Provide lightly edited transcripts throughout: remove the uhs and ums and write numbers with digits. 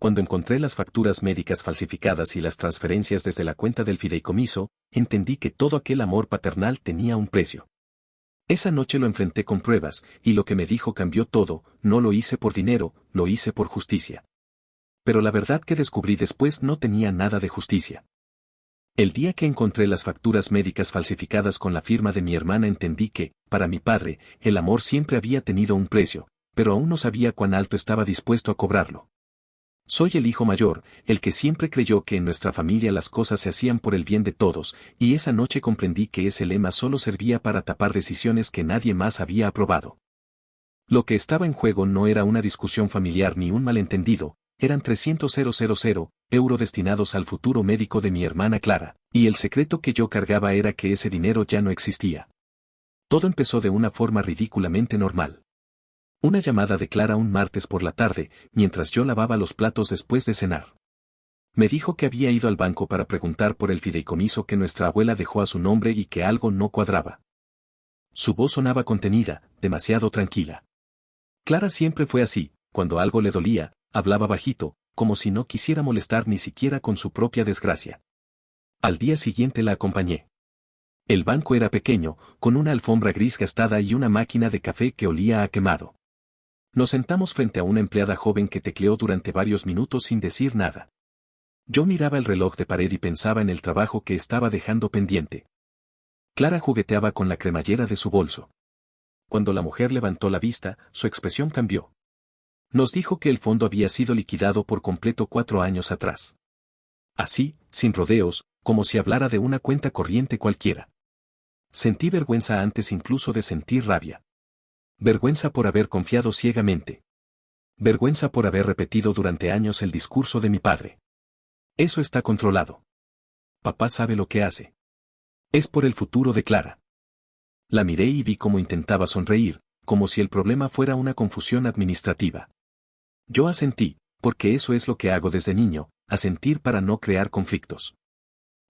Cuando encontré las facturas médicas falsificadas y las transferencias desde la cuenta del fideicomiso, entendí que todo aquel amor paternal tenía un precio. Esa noche lo enfrenté con pruebas, y lo que me dijo cambió todo. No lo hice por dinero, lo hice por justicia. Pero la verdad que descubrí después no tenía nada de justicia. El día que encontré las facturas médicas falsificadas con la firma de mi hermana entendí que, para mi padre, el amor siempre había tenido un precio, pero aún no sabía cuán alto estaba dispuesto a cobrarlo. Soy el hijo mayor, el que siempre creyó que en nuestra familia las cosas se hacían por el bien de todos, y esa noche comprendí que ese lema solo servía para tapar decisiones que nadie más había aprobado. Lo que estaba en juego no era una discusión familiar ni un malentendido, eran 300.000 euros destinados al futuro médico de mi hermana Clara, y el secreto que yo cargaba era que ese dinero ya no existía. Todo empezó de una forma ridículamente normal. Una llamada de Clara un martes por la tarde, mientras yo lavaba los platos después de cenar. Me dijo que había ido al banco para preguntar por el fideicomiso que nuestra abuela dejó a su nombre y que algo no cuadraba. Su voz sonaba contenida, demasiado tranquila. Clara siempre fue así, cuando algo le dolía, hablaba bajito, como si no quisiera molestar ni siquiera con su propia desgracia. Al día siguiente la acompañé. El banco era pequeño, con una alfombra gris gastada y una máquina de café que olía a quemado. Nos sentamos frente a una empleada joven que tecleó durante varios minutos sin decir nada. Yo miraba el reloj de pared y pensaba en el trabajo que estaba dejando pendiente. Clara jugueteaba con la cremallera de su bolso. Cuando la mujer levantó la vista, su expresión cambió. Nos dijo que el fondo había sido liquidado por completo 4 años atrás. Así, sin rodeos, como si hablara de una cuenta corriente cualquiera. Sentí vergüenza antes incluso de sentir rabia. Vergüenza por haber confiado ciegamente. Vergüenza por haber repetido durante años el discurso de mi padre. Eso está controlado. Papá sabe lo que hace. Es por el futuro de Clara. La miré y vi cómo intentaba sonreír, como si el problema fuera una confusión administrativa. Yo asentí, porque eso es lo que hago desde niño, asentir para no crear conflictos.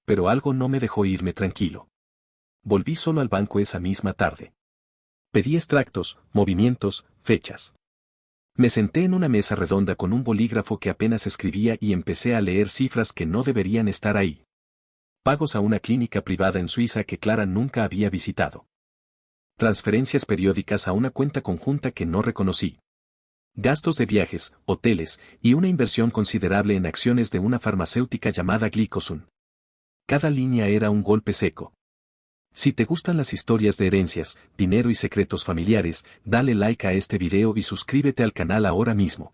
Pero algo no me dejó irme tranquilo. Volví solo al banco esa misma tarde. Pedí extractos, movimientos, fechas. Me senté en una mesa redonda con un bolígrafo que apenas escribía y empecé a leer cifras que no deberían estar ahí. Pagos a una clínica privada en Suiza que Clara nunca había visitado. Transferencias periódicas a una cuenta conjunta que no reconocí. Gastos de viajes, hoteles, y una inversión considerable en acciones de una farmacéutica llamada Glicosun. Cada línea era un golpe seco. Si te gustan las historias de herencias, dinero y secretos familiares, dale like a este video y suscríbete al canal ahora mismo.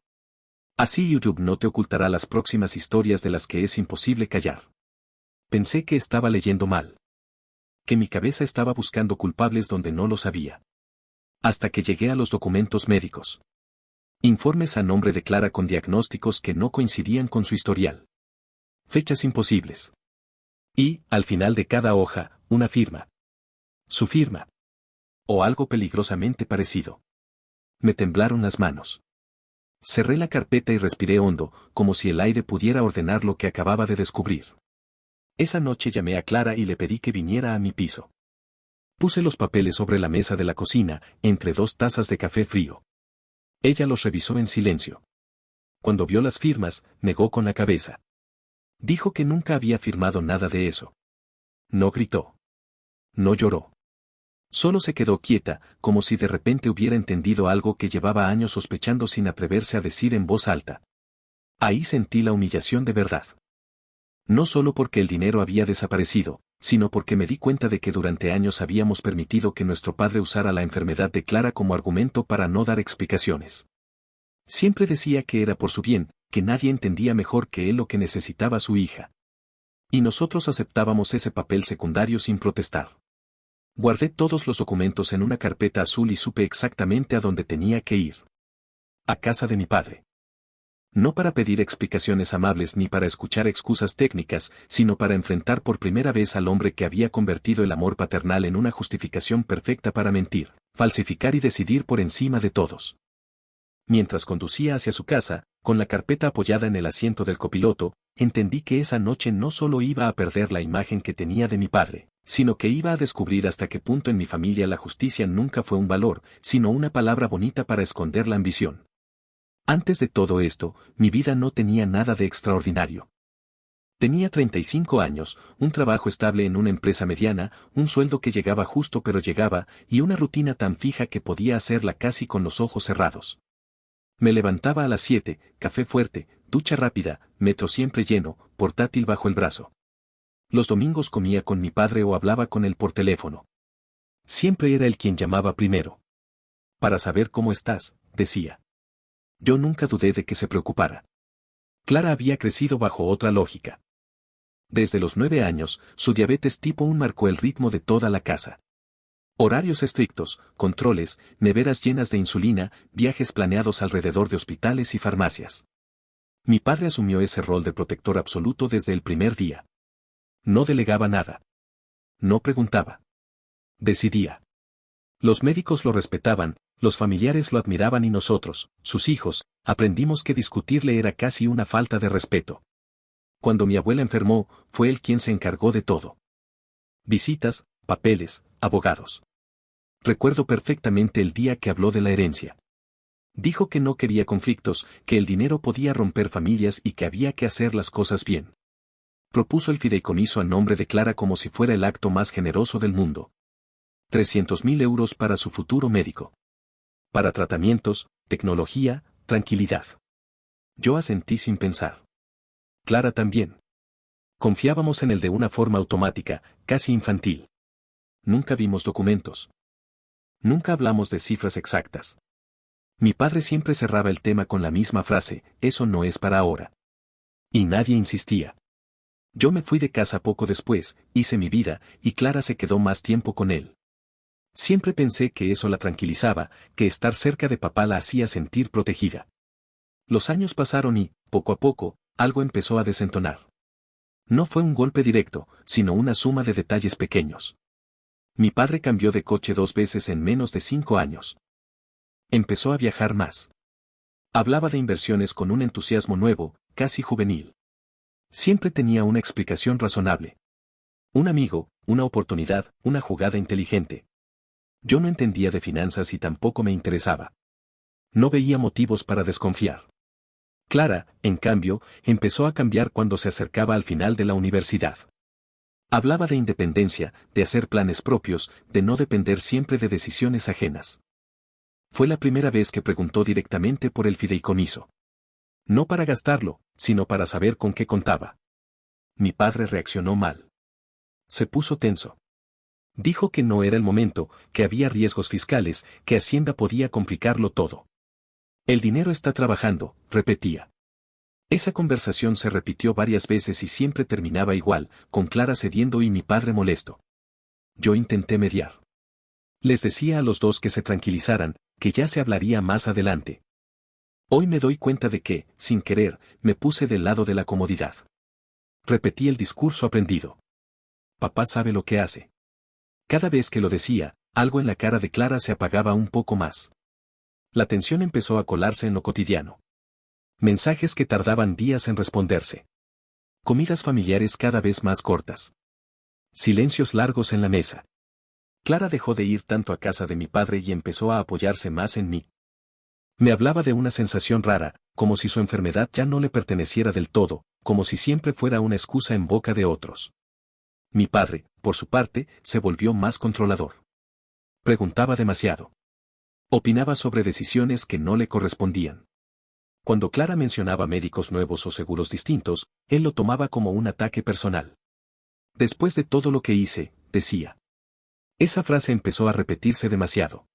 Así YouTube no te ocultará las próximas historias de las que es imposible callar. Pensé que estaba leyendo mal. Que mi cabeza estaba buscando culpables donde no los había. Hasta que llegué a los documentos médicos. Informes a nombre de Clara con diagnósticos que no coincidían con su historial. Fechas imposibles. Y, al final de cada hoja, una firma. Su firma. O algo peligrosamente parecido. Me temblaron las manos. Cerré la carpeta y respiré hondo, como si el aire pudiera ordenar lo que acababa de descubrir. Esa noche llamé a Clara y le pedí que viniera a mi piso. Puse los papeles sobre la mesa de la cocina, entre 2 tazas de café frío. Ella los revisó en silencio. Cuando vio las firmas, negó con la cabeza. Dijo que nunca había firmado nada de eso. No gritó. No lloró. Solo se quedó quieta, como si de repente hubiera entendido algo que llevaba años sospechando sin atreverse a decir en voz alta. Ahí sentí la humillación de verdad. No solo porque el dinero había desaparecido, sino porque me di cuenta de que durante años habíamos permitido que nuestro padre usara la enfermedad de Clara como argumento para no dar explicaciones. Siempre decía que era por su bien, que nadie entendía mejor que él lo que necesitaba su hija. Y nosotros aceptábamos ese papel secundario sin protestar. Guardé todos los documentos en una carpeta azul y supe exactamente a dónde tenía que ir. A casa de mi padre. No para pedir explicaciones amables ni para escuchar excusas técnicas, sino para enfrentar por primera vez al hombre que había convertido el amor paternal en una justificación perfecta para mentir, falsificar y decidir por encima de todos. Mientras conducía hacia su casa, con la carpeta apoyada en el asiento del copiloto, entendí que esa noche no solo iba a perder la imagen que tenía de mi padre, sino que iba a descubrir hasta qué punto en mi familia la justicia nunca fue un valor, sino una palabra bonita para esconder la ambición. Antes de todo esto, mi vida no tenía nada de extraordinario. Tenía 35 años, un trabajo estable en una empresa mediana, un sueldo que llegaba justo pero llegaba, y una rutina tan fija que podía hacerla casi con los ojos cerrados. Me levantaba a las 7, café fuerte, ducha rápida, metro siempre lleno, portátil bajo el brazo. Los domingos comía con mi padre o hablaba con él por teléfono. Siempre era él quien llamaba primero. Para saber cómo estás, decía. Yo nunca dudé de que se preocupara. Clara había crecido bajo otra lógica. Desde los 9 años, su diabetes tipo 1 marcó el ritmo de toda la casa. Horarios estrictos, controles, neveras llenas de insulina, viajes planeados alrededor de hospitales y farmacias. Mi padre asumió ese rol de protector absoluto desde el primer día. No delegaba nada. No preguntaba. Decidía. Los médicos lo respetaban, los familiares lo admiraban y nosotros, sus hijos, aprendimos que discutirle era casi una falta de respeto. Cuando mi abuela enfermó, fue él quien se encargó de todo. Visitas, papeles, abogados. Recuerdo perfectamente el día que habló de la herencia. Dijo que no quería conflictos, que el dinero podía romper familias y que había que hacer las cosas bien. Propuso el fideicomiso a nombre de Clara como si fuera el acto más generoso del mundo. 300.000 euros para su futuro médico. Para tratamientos, tecnología, tranquilidad. Yo asentí sin pensar. Clara también. Confiábamos en él de una forma automática, casi infantil. Nunca vimos documentos. Nunca hablamos de cifras exactas. Mi padre siempre cerraba el tema con la misma frase, eso no es para ahora. Y nadie insistía. Yo me fui de casa poco después, hice mi vida, y Clara se quedó más tiempo con él. Siempre pensé que eso la tranquilizaba, que estar cerca de papá la hacía sentir protegida. Los años pasaron y, poco a poco, algo empezó a desentonar. No fue un golpe directo, sino una suma de detalles pequeños. Mi padre cambió de coche 2 veces en menos de 5 años. Empezó a viajar más. Hablaba de inversiones con un entusiasmo nuevo, casi juvenil. Siempre tenía una explicación razonable. Un amigo, una oportunidad, una jugada inteligente. Yo no entendía de finanzas y tampoco me interesaba. No veía motivos para desconfiar. Clara, en cambio, empezó a cambiar cuando se acercaba al final de la universidad. Hablaba de independencia, de hacer planes propios, de no depender siempre de decisiones ajenas. Fue la primera vez que preguntó directamente por el fideicomiso. No para gastarlo, sino para saber con qué contaba. Mi padre reaccionó mal. Se puso tenso. Dijo que no era el momento, que había riesgos fiscales, que Hacienda podía complicarlo todo. El dinero está trabajando, repetía. Esa conversación se repitió varias veces y siempre terminaba igual, con Clara cediendo y mi padre molesto. Yo intenté mediar. Les decía a los dos que se tranquilizaran, que ya se hablaría más adelante. Hoy me doy cuenta de que, sin querer, me puse del lado de la comodidad. Repetí el discurso aprendido. Papá sabe lo que hace. Cada vez que lo decía, algo en la cara de Clara se apagaba un poco más. La tensión empezó a colarse en lo cotidiano. Mensajes que tardaban días en responderse. Comidas familiares cada vez más cortas. Silencios largos en la mesa. Clara dejó de ir tanto a casa de mi padre y empezó a apoyarse más en mí. Me hablaba de una sensación rara, como si su enfermedad ya no le perteneciera del todo, como si siempre fuera una excusa en boca de otros. Mi padre, por su parte, se volvió más controlador. Preguntaba demasiado. Opinaba sobre decisiones que no le correspondían. Cuando Clara mencionaba médicos nuevos o seguros distintos, él lo tomaba como un ataque personal. Después de todo lo que hice, decía. Esa frase empezó a repetirse demasiado.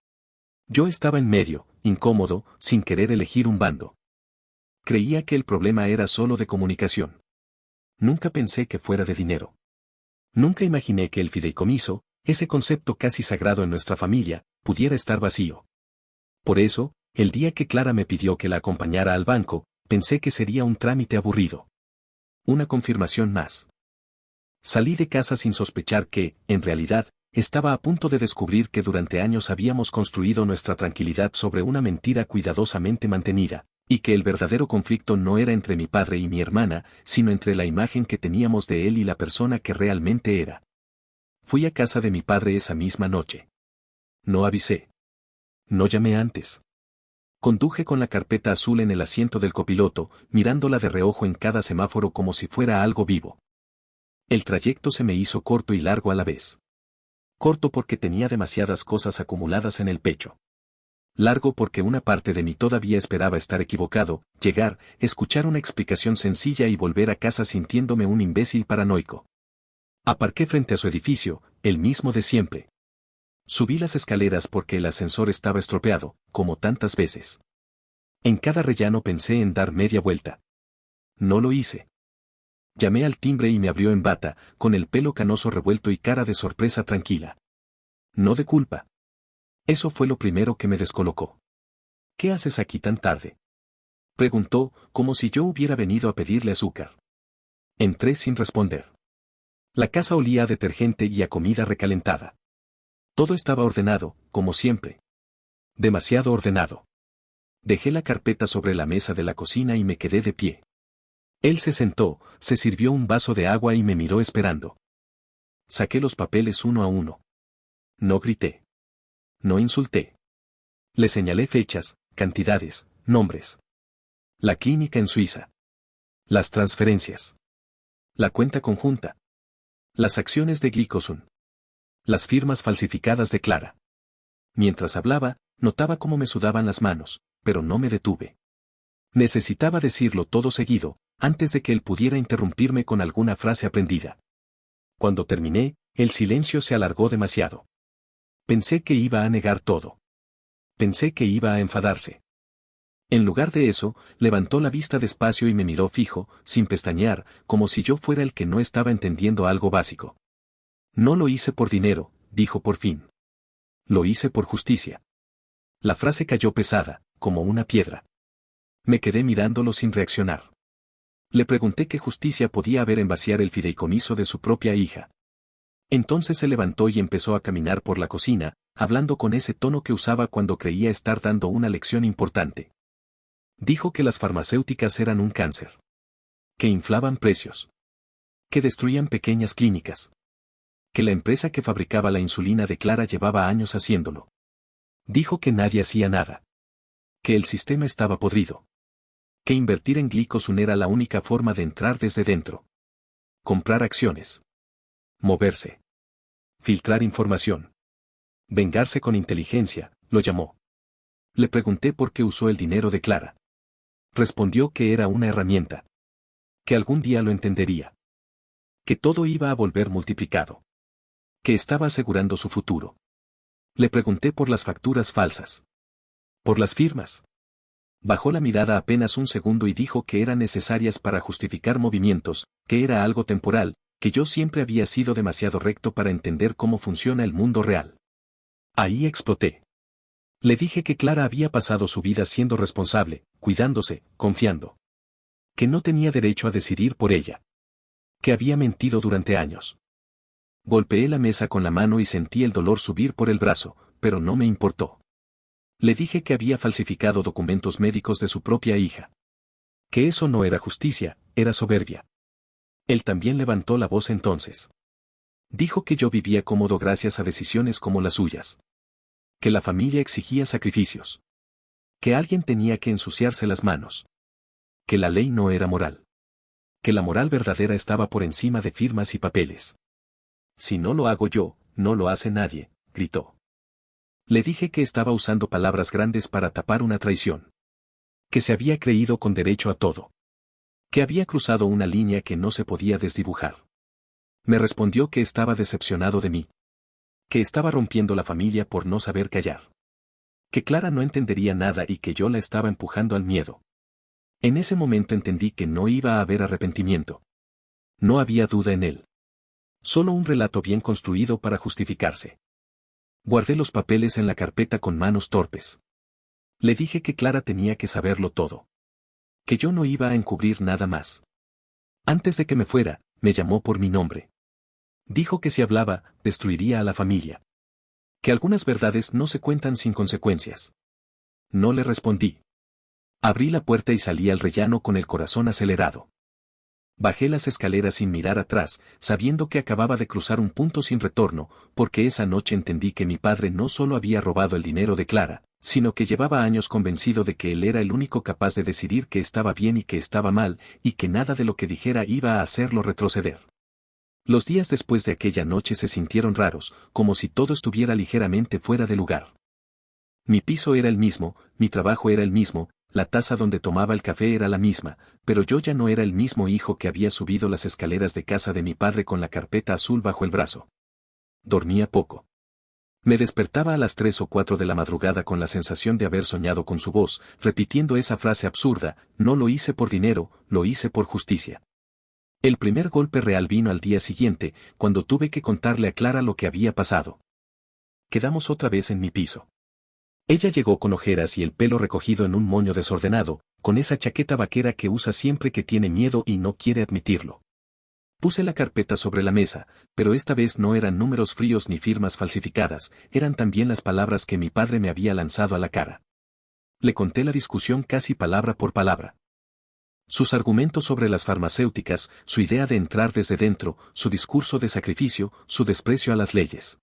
Yo estaba en medio, incómodo, sin querer elegir un bando. Creía que el problema era solo de comunicación. Nunca pensé que fuera de dinero. Nunca imaginé que el fideicomiso, ese concepto casi sagrado en nuestra familia, pudiera estar vacío. Por eso, el día que Clara me pidió que la acompañara al banco, pensé que sería un trámite aburrido. Una confirmación más. Salí de casa sin sospechar que, en realidad, estaba a punto de descubrir que durante años habíamos construido nuestra tranquilidad sobre una mentira cuidadosamente mantenida, y que el verdadero conflicto no era entre mi padre y mi hermana, sino entre la imagen que teníamos de él y la persona que realmente era. Fui a casa de mi padre esa misma noche. No avisé. No llamé antes. Conduje con la carpeta azul en el asiento del copiloto, mirándola de reojo en cada semáforo como si fuera algo vivo. El trayecto se me hizo corto y largo a la vez. Corto porque tenía demasiadas cosas acumuladas en el pecho. Largo porque una parte de mí todavía esperaba estar equivocado, llegar, escuchar una explicación sencilla y volver a casa sintiéndome un imbécil paranoico. Aparqué frente a su edificio, el mismo de siempre. Subí las escaleras porque el ascensor estaba estropeado, como tantas veces. En cada rellano pensé en dar media vuelta. No lo hice. Llamé al timbre y me abrió en bata, con el pelo canoso revuelto y cara de sorpresa tranquila. No de culpa. Eso fue lo primero que me descolocó. ¿Qué haces aquí tan tarde?, preguntó, como si yo hubiera venido a pedirle azúcar. Entré sin responder. La casa olía a detergente y a comida recalentada. Todo estaba ordenado, como siempre. Demasiado ordenado. Dejé la carpeta sobre la mesa de la cocina y me quedé de pie. Él se sentó, se sirvió un vaso de agua y me miró esperando. Saqué los papeles uno a uno. No grité. No insulté. Le señalé fechas, cantidades, nombres. La clínica en Suiza. Las transferencias. La cuenta conjunta. Las acciones de Glicosun. Las firmas falsificadas de Clara. Mientras hablaba, notaba cómo me sudaban las manos, pero no me detuve. Necesitaba decirlo todo seguido, antes de que él pudiera interrumpirme con alguna frase aprendida. Cuando terminé, el silencio se alargó demasiado. Pensé que iba a negar todo. Pensé que iba a enfadarse. En lugar de eso, levantó la vista despacio y me miró fijo, sin pestañear, como si yo fuera el que no estaba entendiendo algo básico. No lo hice por dinero, dijo por fin. Lo hice por justicia. La frase cayó pesada, como una piedra. Me quedé mirándolo sin reaccionar. Le pregunté qué justicia podía haber en vaciar el fideicomiso de su propia hija. Entonces se levantó y empezó a caminar por la cocina, hablando con ese tono que usaba cuando creía estar dando una lección importante. Dijo que las farmacéuticas eran un cáncer. Que inflaban precios. Que destruían pequeñas clínicas. Que la empresa que fabricaba la insulina de Clara llevaba años haciéndolo. Dijo que nadie hacía nada. Que el sistema estaba podrido. Que invertir en Glicosun era la única forma de entrar desde dentro. Comprar acciones. Moverse. Filtrar información. Vengarse con inteligencia, lo llamó. Le pregunté por qué usó el dinero de Clara. Respondió que era una herramienta. Que algún día lo entendería. Que todo iba a volver multiplicado. Que estaba asegurando su futuro. Le pregunté por las facturas falsas. Por las firmas. Bajó la mirada apenas un segundo y dijo que eran necesarias para justificar movimientos, que era algo temporal, que yo siempre había sido demasiado recto para entender cómo funciona el mundo real. Ahí exploté. Le dije que Clara había pasado su vida siendo responsable, cuidándose, confiando. Que no tenía derecho a decidir por ella. Que había mentido durante años. Golpeé la mesa con la mano y sentí el dolor subir por el brazo, pero no me importó. Le dije que había falsificado documentos médicos de su propia hija. Que eso no era justicia, era soberbia. Él también levantó la voz entonces. Dijo que yo vivía cómodo gracias a decisiones como las suyas. Que la familia exigía sacrificios. Que alguien tenía que ensuciarse las manos. Que la ley no era moral. Que la moral verdadera estaba por encima de firmas y papeles. Si no lo hago yo, no lo hace nadie, gritó. Le dije que estaba usando palabras grandes para tapar una traición. Que se había creído con derecho a todo. Que había cruzado una línea que no se podía desdibujar. Me respondió que estaba decepcionado de mí. Que estaba rompiendo la familia por no saber callar. Que Clara no entendería nada y que yo la estaba empujando al miedo. En ese momento entendí que no iba a haber arrepentimiento. No había duda en él. Solo un relato bien construido para justificarse. Guardé los papeles en la carpeta con manos torpes. Le dije que Clara tenía que saberlo todo. Que yo no iba a encubrir nada más. Antes de que me fuera, me llamó por mi nombre. Dijo que si hablaba, destruiría a la familia. Que algunas verdades no se cuentan sin consecuencias. No le respondí. Abrí la puerta y salí al rellano con el corazón acelerado. Bajé las escaleras sin mirar atrás, sabiendo que acababa de cruzar un punto sin retorno, porque esa noche entendí que mi padre no solo había robado el dinero de Clara, sino que llevaba años convencido de que él era el único capaz de decidir qué estaba bien y qué estaba mal, y que nada de lo que dijera iba a hacerlo retroceder. Los días después de aquella noche se sintieron raros, como si todo estuviera ligeramente fuera de lugar. Mi piso era el mismo, mi trabajo era el mismo, la taza donde tomaba el café era la misma, pero yo ya no era el mismo hijo que había subido las escaleras de casa de mi padre con la carpeta azul bajo el brazo. Dormía poco. Me despertaba a las 3 o 4 de la madrugada con la sensación de haber soñado con su voz, repitiendo esa frase absurda: no lo hice por dinero, lo hice por justicia. El primer golpe real vino al día siguiente, cuando tuve que contarle a Clara lo que había pasado. Quedamos otra vez en mi piso. Ella llegó con ojeras y el pelo recogido en un moño desordenado, con esa chaqueta vaquera que usa siempre que tiene miedo y no quiere admitirlo. Puse la carpeta sobre la mesa, pero esta vez no eran números fríos ni firmas falsificadas, eran también las palabras que mi padre me había lanzado a la cara. Le conté la discusión casi palabra por palabra. Sus argumentos sobre las farmacéuticas, su idea de entrar desde dentro, su discurso de sacrificio, su desprecio a las leyes.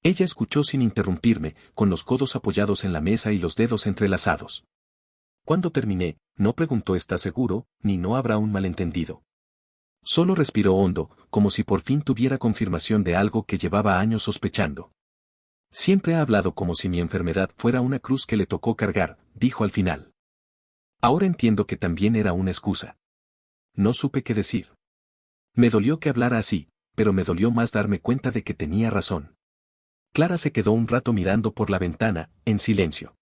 Ella escuchó sin interrumpirme, con los codos apoyados en la mesa y los dedos entrelazados. Cuando terminé, no preguntó ¿está seguro?, ni no habrá un malentendido. Solo respiró hondo, como si por fin tuviera confirmación de algo que llevaba años sospechando. Siempre ha hablado como si mi enfermedad fuera una cruz que le tocó cargar, dijo al final. Ahora entiendo que también era una excusa. No supe qué decir. Me dolió que hablara así, pero me dolió más darme cuenta de que tenía razón. Clara se quedó un rato mirando por la ventana, en silencio.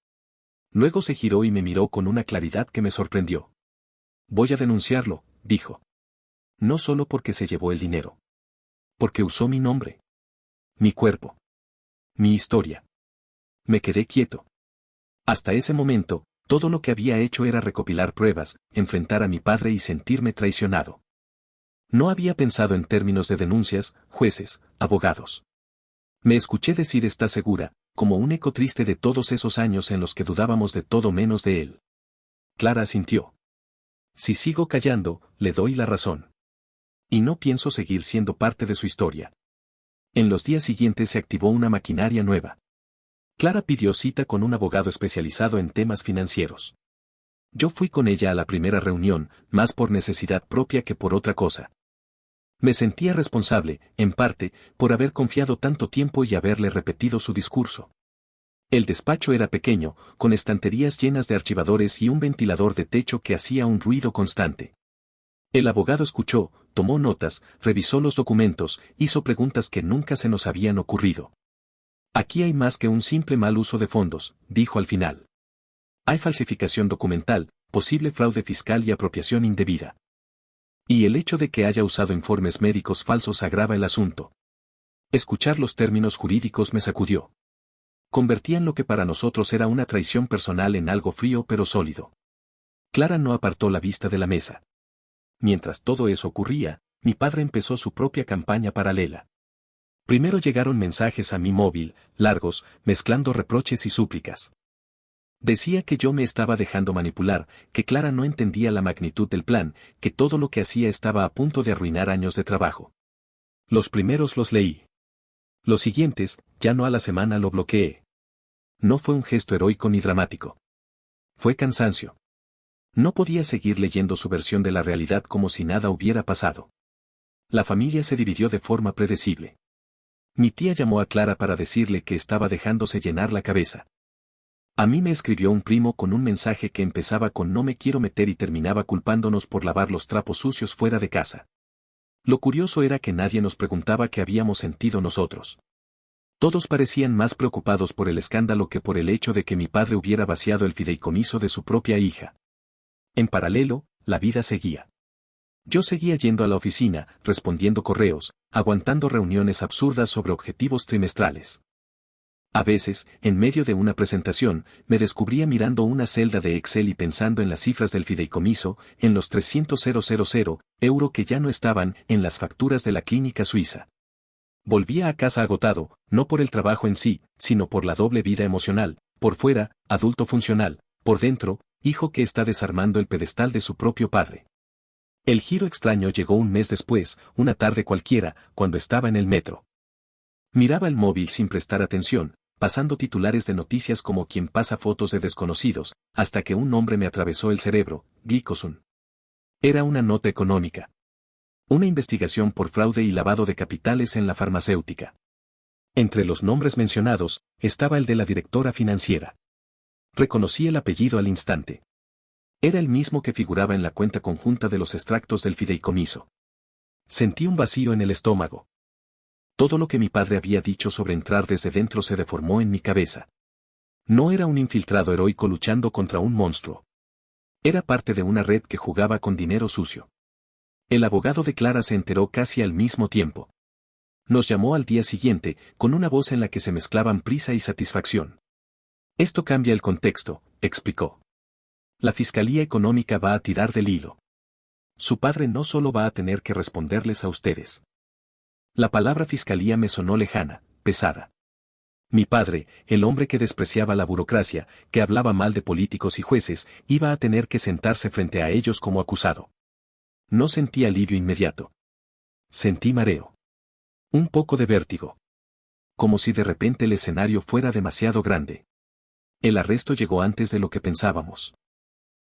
Luego se giró y me miró con una claridad que me sorprendió. Voy a denunciarlo, dijo. No solo porque se llevó el dinero. Porque usó mi nombre. Mi cuerpo. Mi historia. Me quedé quieto. Hasta ese momento, todo lo que había hecho era recopilar pruebas, enfrentar a mi padre y sentirme traicionado. No había pensado en términos de denuncias, jueces, abogados. Me escuché decir «¿está segura?», como un eco triste de todos esos años en los que dudábamos de todo menos de él. Clara asintió. Si sigo callando, le doy la razón. Y no pienso seguir siendo parte de su historia. En los días siguientes se activó una maquinaria nueva. Clara pidió cita con un abogado especializado en temas financieros. Yo fui con ella a la primera reunión, más por necesidad propia que por otra cosa. Me sentía responsable, en parte, por haber confiado tanto tiempo y haberle repetido su discurso. El despacho era pequeño, con estanterías llenas de archivadores y un ventilador de techo que hacía un ruido constante. El abogado escuchó, tomó notas, revisó los documentos, hizo preguntas que nunca se nos habían ocurrido. Aquí hay más que un simple mal uso de fondos, dijo al final. Hay falsificación documental, posible fraude fiscal y apropiación indebida. Y el hecho de que haya usado informes médicos falsos agrava el asunto. Escuchar los términos jurídicos me sacudió. Convertían lo que para nosotros era una traición personal en algo frío pero sólido. Clara no apartó la vista de la mesa. Mientras todo eso ocurría, mi padre empezó su propia campaña paralela. Primero llegaron mensajes a mi móvil, largos, mezclando reproches y súplicas. Decía que yo me estaba dejando manipular, que Clara no entendía la magnitud del plan, que todo lo que hacía estaba a punto de arruinar años de trabajo. Los primeros los leí. Los siguientes, ya no a la semana lo bloqueé. No fue un gesto heroico ni dramático. Fue cansancio. No podía seguir leyendo su versión de la realidad como si nada hubiera pasado. La familia se dividió de forma predecible. Mi tía llamó a Clara para decirle que estaba dejándose llenar la cabeza. A mí me escribió un primo con un mensaje que empezaba con «no me quiero meter» y terminaba culpándonos por lavar los trapos sucios fuera de casa. Lo curioso era que nadie nos preguntaba qué habíamos sentido nosotros. Todos parecían más preocupados por el escándalo que por el hecho de que mi padre hubiera vaciado el fideicomiso de su propia hija. En paralelo, la vida seguía. Yo seguía yendo a la oficina, respondiendo correos, aguantando reuniones absurdas sobre objetivos trimestrales. A veces, en medio de una presentación, me descubría mirando una celda de Excel y pensando en las cifras del fideicomiso, en los 300.000 € que ya no estaban en las facturas de la clínica suiza. Volvía a casa agotado, no por el trabajo en sí, sino por la doble vida emocional, por fuera, adulto funcional, por dentro, hijo que está desarmando el pedestal de su propio padre. El giro extraño llegó un mes después, una tarde cualquiera, cuando estaba en el metro. Miraba el móvil sin prestar atención, pasando titulares de noticias como quien pasa fotos de desconocidos, hasta que un nombre me atravesó el cerebro, Glicosun. Era una nota económica. Una investigación por fraude y lavado de capitales en la farmacéutica. Entre los nombres mencionados, estaba el de la directora financiera. Reconocí el apellido al instante. Era el mismo que figuraba en la cuenta conjunta de los extractos del fideicomiso. Sentí un vacío en el estómago. Todo lo que mi padre había dicho sobre entrar desde dentro se deformó en mi cabeza. No era un infiltrado heroico luchando contra un monstruo. Era parte de una red que jugaba con dinero sucio. El abogado de Clara se enteró casi al mismo tiempo. Nos llamó al día siguiente, con una voz en la que se mezclaban prisa y satisfacción. Esto cambia el contexto, explicó. La Fiscalía Económica va a tirar del hilo. Su padre no solo va a tener que responderles a ustedes. La palabra fiscalía me sonó lejana, pesada. Mi padre, el hombre que despreciaba la burocracia, que hablaba mal de políticos y jueces, iba a tener que sentarse frente a ellos como acusado. No sentí alivio inmediato. Sentí mareo. Un poco de vértigo. Como si de repente el escenario fuera demasiado grande. El arresto llegó antes de lo que pensábamos.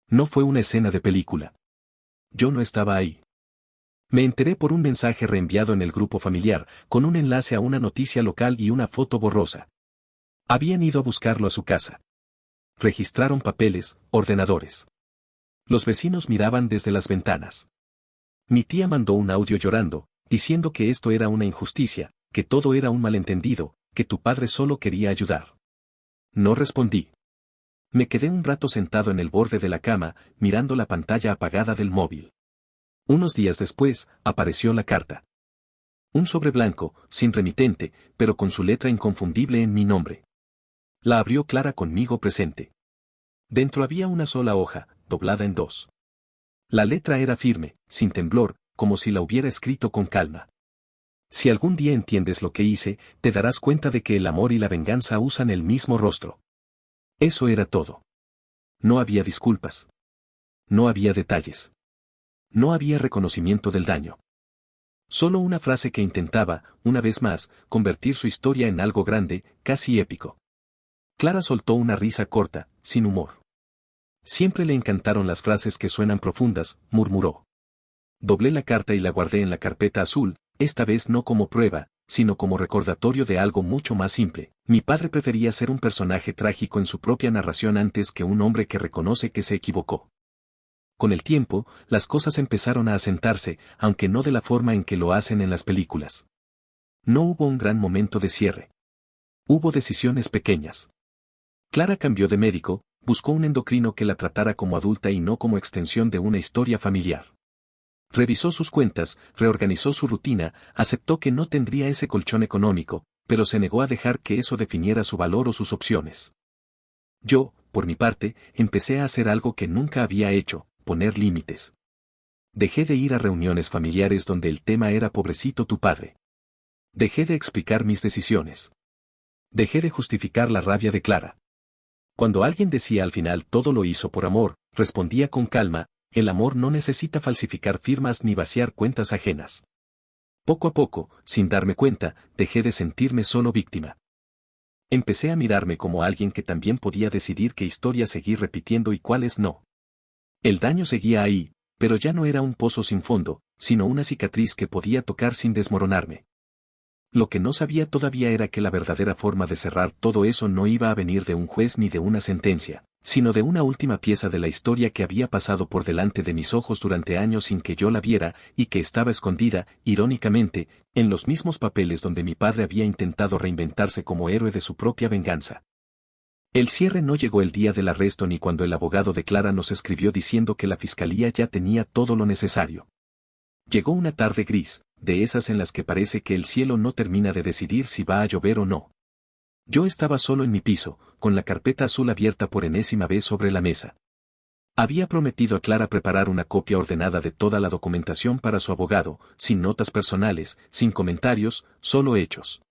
No fue una escena de película. Yo no estaba ahí. Me enteré por un mensaje reenviado en el grupo familiar, con un enlace a una noticia local y una foto borrosa. Habían ido a buscarlo a su casa. Registraron papeles, ordenadores. Los vecinos miraban desde las ventanas. Mi tía mandó un audio llorando, diciendo que esto era una injusticia, que todo era un malentendido, que tu padre solo quería ayudar. No respondí. Me quedé un rato sentado en el borde de la cama, mirando la pantalla apagada del móvil. Unos días después, apareció la carta. Un sobre blanco, sin remitente, pero con su letra inconfundible en mi nombre. La abrió Clara conmigo presente. Dentro había una sola hoja, doblada en dos. La letra era firme, sin temblor, como si la hubiera escrito con calma. Si algún día entiendes lo que hice, te darás cuenta de que el amor y la venganza usan el mismo rostro. Eso era todo. No había disculpas. No había detalles. No había reconocimiento del daño. Solo una frase que intentaba, una vez más, convertir su historia en algo grande, casi épico. Clara soltó una risa corta, sin humor. Siempre le encantaron las frases que suenan profundas, murmuró. Doblé la carta y la guardé en la carpeta azul, esta vez no como prueba, sino como recordatorio de algo mucho más simple. Mi padre prefería ser un personaje trágico en su propia narración antes que un hombre que reconoce que se equivocó. Con el tiempo, las cosas empezaron a asentarse, aunque no de la forma en que lo hacen en las películas. No hubo un gran momento de cierre. Hubo decisiones pequeñas. Clara cambió de médico, buscó un endocrino que la tratara como adulta y no como extensión de una historia familiar. Revisó sus cuentas, reorganizó su rutina, aceptó que no tendría ese colchón económico, pero se negó a dejar que eso definiera su valor o sus opciones. Yo, por mi parte, empecé a hacer algo que nunca había hecho, poner límites. Dejé de ir a reuniones familiares donde el tema era pobrecito tu padre. Dejé de explicar mis decisiones. Dejé de justificar la rabia de Clara. Cuando alguien decía al final todo lo hizo por amor, respondía con calma, el amor no necesita falsificar firmas ni vaciar cuentas ajenas. Poco a poco, sin darme cuenta, dejé de sentirme solo víctima. Empecé a mirarme como alguien que también podía decidir qué historias seguir repitiendo y cuáles no. El daño seguía ahí, pero ya no era un pozo sin fondo, sino una cicatriz que podía tocar sin desmoronarme. Lo que no sabía todavía era que la verdadera forma de cerrar todo eso no iba a venir de un juez ni de una sentencia, sino de una última pieza de la historia que había pasado por delante de mis ojos durante años sin que yo la viera, y que estaba escondida, irónicamente, en los mismos papeles donde mi padre había intentado reinventarse como héroe de su propia venganza. El cierre no llegó el día del arresto ni cuando el abogado de Clara nos escribió diciendo que la fiscalía ya tenía todo lo necesario. Llegó una tarde gris, de esas en las que parece que el cielo no termina de decidir si va a llover o no. Yo estaba solo en mi piso, con la carpeta azul abierta por enésima vez sobre la mesa. Había prometido a Clara preparar una copia ordenada de toda la documentación para su abogado, sin notas personales, sin comentarios, solo hechos.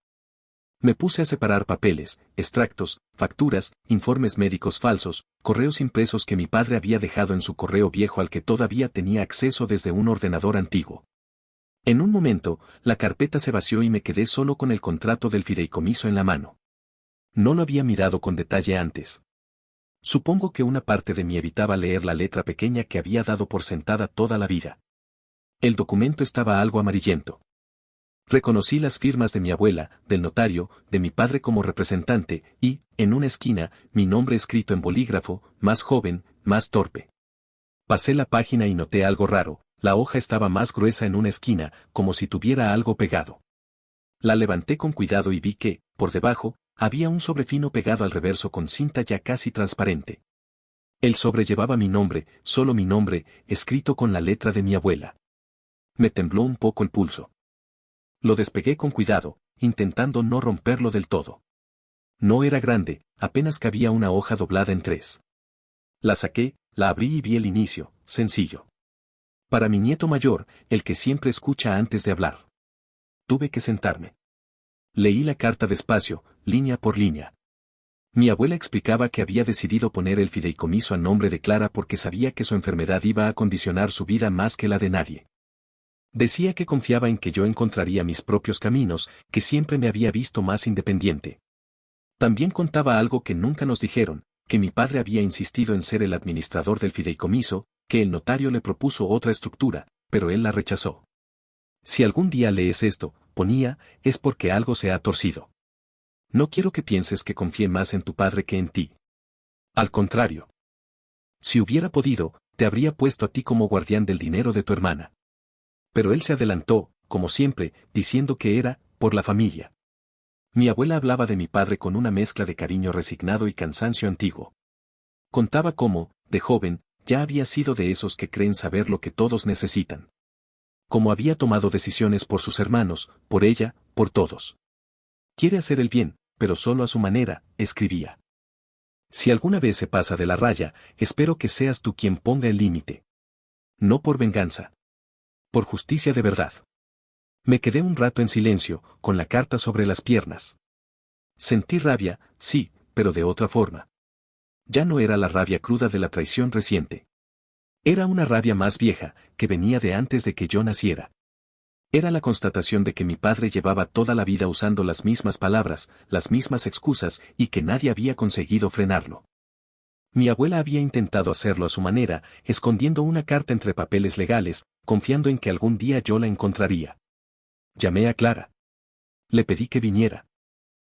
Me puse a separar papeles, extractos, facturas, informes médicos falsos, correos impresos que mi padre había dejado en su correo viejo al que todavía tenía acceso desde un ordenador antiguo. En un momento, la carpeta se vació y me quedé solo con el contrato del fideicomiso en la mano. No lo había mirado con detalle antes. Supongo que una parte de mí evitaba leer la letra pequeña que había dado por sentada toda la vida. El documento estaba algo amarillento. Reconocí las firmas de mi abuela, del notario, de mi padre como representante, y, en una esquina, mi nombre escrito en bolígrafo, más joven, más torpe. Pasé la página y noté algo raro, la hoja estaba más gruesa en una esquina, como si tuviera algo pegado. La levanté con cuidado y vi que, por debajo, había un sobre fino pegado al reverso con cinta ya casi transparente. El sobre llevaba mi nombre, solo mi nombre, escrito con la letra de mi abuela. Me tembló un poco el pulso. Lo despegué con cuidado, intentando no romperlo del todo. No era grande, apenas cabía una hoja doblada en 3. La saqué, la abrí y vi el inicio, sencillo. Para mi nieto mayor, el que siempre escucha antes de hablar. Tuve que sentarme. Leí la carta despacio, línea por línea. Mi abuela explicaba que había decidido poner el fideicomiso a nombre de Clara porque sabía que su enfermedad iba a condicionar su vida más que la de nadie. Decía que confiaba en que yo encontraría mis propios caminos, que siempre me había visto más independiente. También contaba algo que nunca nos dijeron, que mi padre había insistido en ser el administrador del fideicomiso, que el notario le propuso otra estructura, pero él la rechazó. Si algún día lees esto, ponía, es porque algo se ha torcido. No quiero que pienses que confié más en tu padre que en ti. Al contrario. Si hubiera podido, te habría puesto a ti como guardián del dinero de tu hermana. Pero él se adelantó, como siempre, diciendo que era, por la familia. Mi abuela hablaba de mi padre con una mezcla de cariño resignado y cansancio antiguo. Contaba cómo, de joven, ya había sido de esos que creen saber lo que todos necesitan. Cómo había tomado decisiones por sus hermanos, por ella, por todos. Quiere hacer el bien, pero solo a su manera, escribía. Si alguna vez se pasa de la raya, espero que seas tú quien ponga el límite. No por venganza. Por justicia de verdad. Me quedé un rato en silencio, con la carta sobre las piernas. Sentí rabia, sí, pero de otra forma. Ya no era la rabia cruda de la traición reciente. Era una rabia más vieja, que venía de antes de que yo naciera. Era la constatación de que mi padre llevaba toda la vida usando las mismas palabras, las mismas excusas, y que nadie había conseguido frenarlo. Mi abuela había intentado hacerlo a su manera, escondiendo una carta entre papeles legales, confiando en que algún día yo la encontraría. Llamé a Clara. Le pedí que viniera.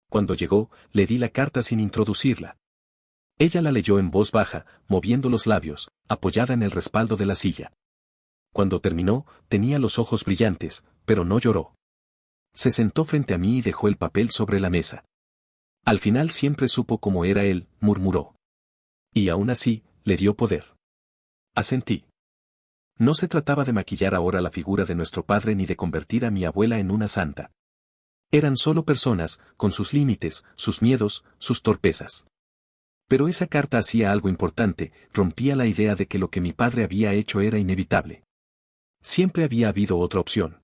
Cuando llegó, le di la carta sin introducirla. Ella la leyó en voz baja, moviendo los labios, apoyada en el respaldo de la silla. Cuando terminó, tenía los ojos brillantes, pero no lloró. Se sentó frente a mí y dejó el papel sobre la mesa. Al final siempre supo cómo era él, murmuró. Y aún así, le dio poder. Asentí. No se trataba de maquillar ahora la figura de nuestro padre ni de convertir a mi abuela en una santa. Eran solo personas, con sus límites, sus miedos, sus torpezas. Pero esa carta hacía algo importante, rompía la idea de que lo que mi padre había hecho era inevitable. Siempre había habido otra opción.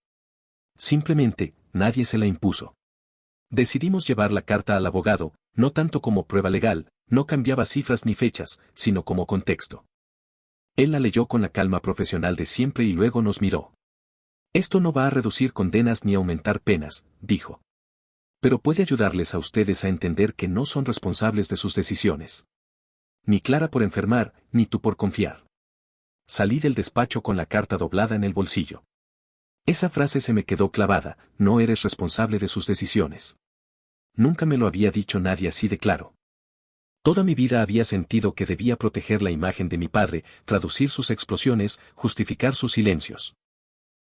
Simplemente, nadie se la impuso. Decidimos llevar la carta al abogado, no tanto como prueba legal, no cambiaba cifras ni fechas, sino como contexto. Él la leyó con la calma profesional de siempre y luego nos miró. Esto no va a reducir condenas ni aumentar penas, dijo. Pero puede ayudarles a ustedes a entender que no son responsables de sus decisiones. Ni Clara por enfermar, ni tú por confiar. Salí del despacho con la carta doblada en el bolsillo. Esa frase se me quedó clavada, no eres responsable de sus decisiones. Nunca me lo había dicho nadie así de claro. Toda mi vida había sentido que debía proteger la imagen de mi padre, traducir sus explosiones, justificar sus silencios.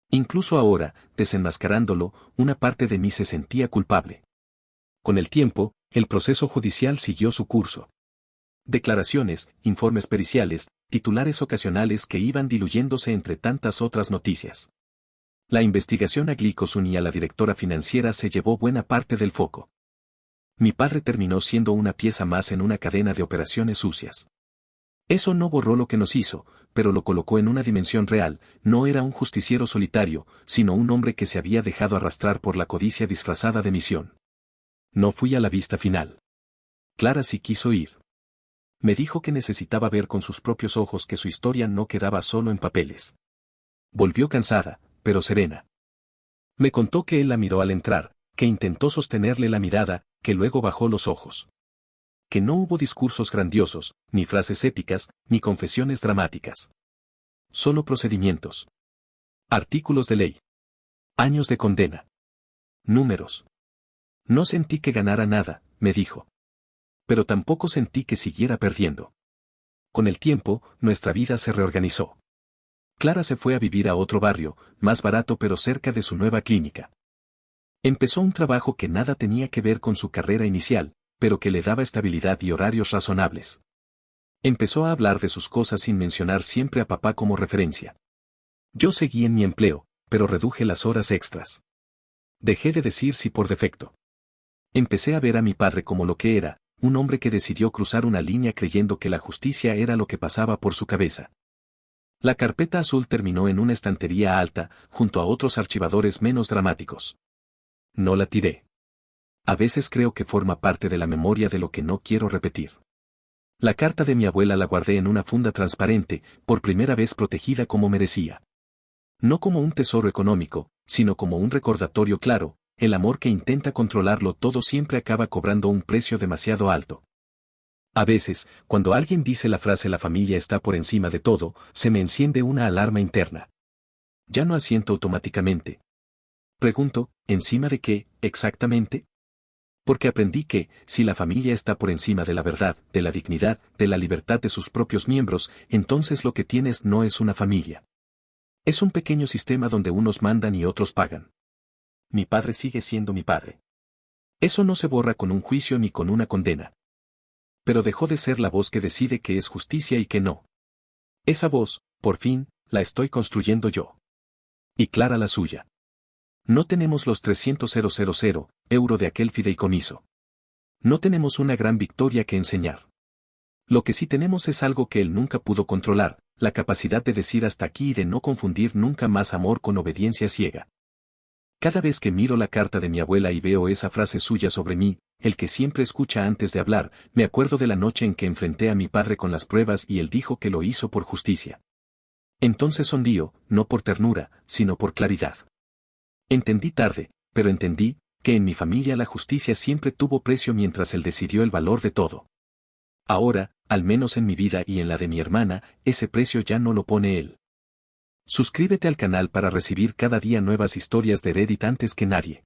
Incluso ahora, desenmascarándolo, una parte de mí se sentía culpable. Con el tiempo, el proceso judicial siguió su curso. Declaraciones, informes periciales, titulares ocasionales que iban diluyéndose entre tantas otras noticias. La investigación a Glicosuni y a la directora financiera se llevó buena parte del foco. Mi padre terminó siendo una pieza más en una cadena de operaciones sucias. Eso no borró lo que nos hizo, pero lo colocó en una dimensión real, no era un justiciero solitario, sino un hombre que se había dejado arrastrar por la codicia disfrazada de misión. No fui a la vista final. Clara sí quiso ir. Me dijo que necesitaba ver con sus propios ojos que su historia no quedaba solo en papeles. Volvió cansada, pero serena. Me contó que él la miró al entrar, que intentó sostenerle la mirada, que luego bajó los ojos. Que no hubo discursos grandiosos, ni frases épicas, ni confesiones dramáticas. Solo procedimientos. Artículos de ley. Años de condena. Números. No sentí que ganara nada, me dijo. Pero tampoco sentí que siguiera perdiendo. Con el tiempo, nuestra vida se reorganizó. Clara se fue a vivir a otro barrio, más barato pero cerca de su nueva clínica. Empezó un trabajo que nada tenía que ver con su carrera inicial, pero que le daba estabilidad y horarios razonables. Empezó a hablar de sus cosas sin mencionar siempre a papá como referencia. Yo seguí en mi empleo, pero reduje las horas extras. Dejé de decir sí por defecto. Empecé a ver a mi padre como lo que era, un hombre que decidió cruzar una línea creyendo que la justicia era lo que pasaba por su cabeza. La carpeta azul terminó en una estantería alta, junto a otros archivadores menos dramáticos. No la tiré. A veces creo que forma parte de la memoria de lo que no quiero repetir. La carta de mi abuela la guardé en una funda transparente, por primera vez protegida como merecía. No como un tesoro económico, sino como un recordatorio claro, el amor que intenta controlarlo todo siempre acaba cobrando un precio demasiado alto. A veces, cuando alguien dice la frase "la familia está por encima de todo", se me enciende una alarma interna. Ya no asiento automáticamente. Pregunto, ¿encima de qué, exactamente? Porque aprendí que, si la familia está por encima de la verdad, de la dignidad, de la libertad de sus propios miembros, entonces lo que tienes no es una familia. Es un pequeño sistema donde unos mandan y otros pagan. Mi padre sigue siendo mi padre. Eso no se borra con un juicio ni con una condena. Pero dejó de ser la voz que decide qué es justicia y qué no. Esa voz, por fin, la estoy construyendo yo. Y Clara la suya. No tenemos los 300.000 € de aquel fideicomiso. No tenemos una gran victoria que enseñar. Lo que sí tenemos es algo que él nunca pudo controlar, la capacidad de decir hasta aquí y de no confundir nunca más amor con obediencia ciega. Cada vez que miro la carta de mi abuela y veo esa frase suya sobre mí, el que siempre escucha antes de hablar, me acuerdo de la noche en que enfrenté a mi padre con las pruebas y él dijo que lo hizo por justicia. Entonces sonrío, no por ternura, sino por claridad. Entendí tarde, pero entendí, que en mi familia la justicia siempre tuvo precio mientras él decidió el valor de todo. Ahora, al menos en mi vida y en la de mi hermana, ese precio ya no lo pone él. Suscríbete al canal para recibir cada día nuevas historias de Reddit antes que nadie.